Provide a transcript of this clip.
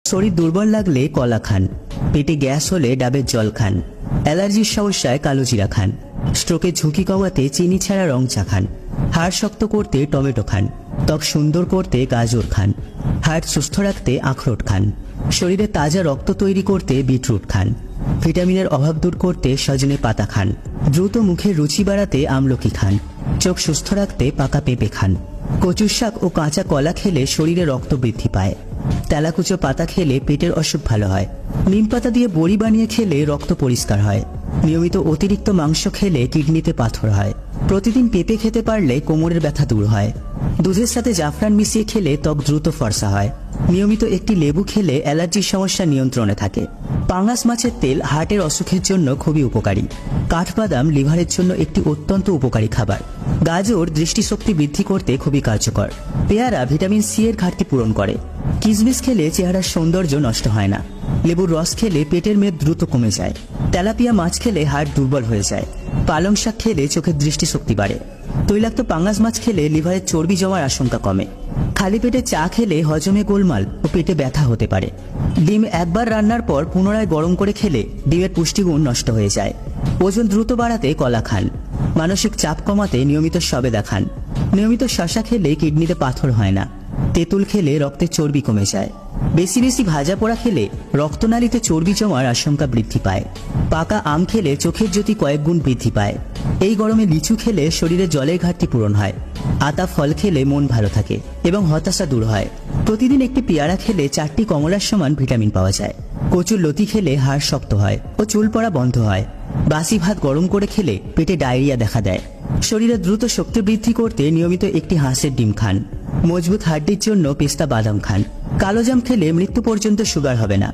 শরীর দুর্বল লাগলে কলা খান, পেটে গ্যাস হলে ডাবের জল খান, অ্যালার্জির সমস্যায় কালো জিরা খান, স্ট্রোকের ঝুঁকি কমাতে চিনি ছাড়া রং চা খান, হাড় শক্ত করতে টমেটো খান, ত্বক সুন্দর করতে গাজর খান, হার্ট সুস্থ রাখতে আখরোট খান, শরীরে তাজা রক্ত তৈরি করতে বিটরুট খান, ভিটামিনের অভাব দূর করতে সজনে পাতা খান, দ্রুত মুখের রুচি বাড়াতে আমলকি খান, চোখ সুস্থ রাখতে পাকা পেঁপে খান, কচুর শাক ও কাঁচা কলা খেলে শরীরে রক্ত বৃদ্ধি পায়, তেলাকুচো পাতা খেলে পেটের অসুখ ভালো হয়, নিম পাতা দিয়ে বড়ি বানিয়ে খেলে রক্ত পরিষ্কার হয়, নিয়মিত অতিরিক্ত মাংস খেলে কিডনিতে পাথর হয়, প্রতিদিন পেঁপে খেতে পারলে কোমরের ব্যথা দূর হয়, দুধের সাথে জাফরান মিশিয়ে খেলে ত্বক দ্রুত ফর্সা হয়, নিয়মিত একটি লেবু খেলে অ্যালার্জির সমস্যা নিয়ন্ত্রণে থাকে। পাঙ্গাস মাছের তেল হার্টের অসুখের জন্য খুবই উপকারী। কাঠবাদাম লিভারের জন্য একটি অত্যন্ত উপকারী খাবার। গাজর দৃষ্টিশক্তি বৃদ্ধি করতে খুবই কার্যকর। পেয়ারা ভিটামিন সি এর ঘাটতি পূরণ করে। কিশমিশ খেলে চেহারার সৌন্দর্য নষ্ট হয় না। লেবুর রস খেলে পেটের মেদ দ্রুত কমে যায়। তেলাপিয়া মাছ খেলে হাড় দুর্বল হয়ে যায়। পালং শাক খেলে চোখের দৃষ্টিশক্তি বাড়ে। তৈলাক্ত পাঙ্গাস মাছ খেলে লিভারে চর্বি জমার আশঙ্কা কমে। খালি পেটে চা খেলে হজমে গোলমাল ও পেটে ব্যথা হতে পারে। ডিম একবার রান্নার পর পুনরায় গরম করে খেলে ডিমের পুষ্টিগুণ নষ্ট হয়ে যায়। ওজন দ্রুত বাড়াতে কলা খান। মানসিক চাপ কমাতে নিয়মিত সবেদা খান। নিয়মিত শশা খেলে কিডনিতে পাথর হয় না। তেঁতুল খেলে রক্তে চর্বি কমে যায়। বেশি বেশি ভাজা পোড়া খেলে রক্তনালীতে চর্বি জমার আশঙ্কা বৃদ্ধি পায়। পাকা আম খেলে চোখের জ্যোতি কয়েক গুণ বৃদ্ধি পায়। এই গরমে লিচু খেলে শরীরে জলের ঘাটতি পূরণ হয়। আতা ফল খেলে মন ভালো থাকে এবং হতাশা দূর হয়। প্রতিদিন একটি পেয়ারা খেলে 4টি কমলার সমান ভিটামিন পাওয়া যায়। কচুর লতি খেলে হাড় শক্ত হয় ও চুল পড়া বন্ধ হয়। বাসি ভাত গরম করে খেলে পেটে ডায়রিয়া দেখা দেয়। শরীরে দ্রুত শক্তি বৃদ্ধি করতে নিয়মিত একটি হাঁসের ডিম খান। মজবুত হাড্ডির জন্য পেস্তা বাদাম খান। কালোজাম খেলে মৃত্যু পর্যন্ত সুগার হবে না।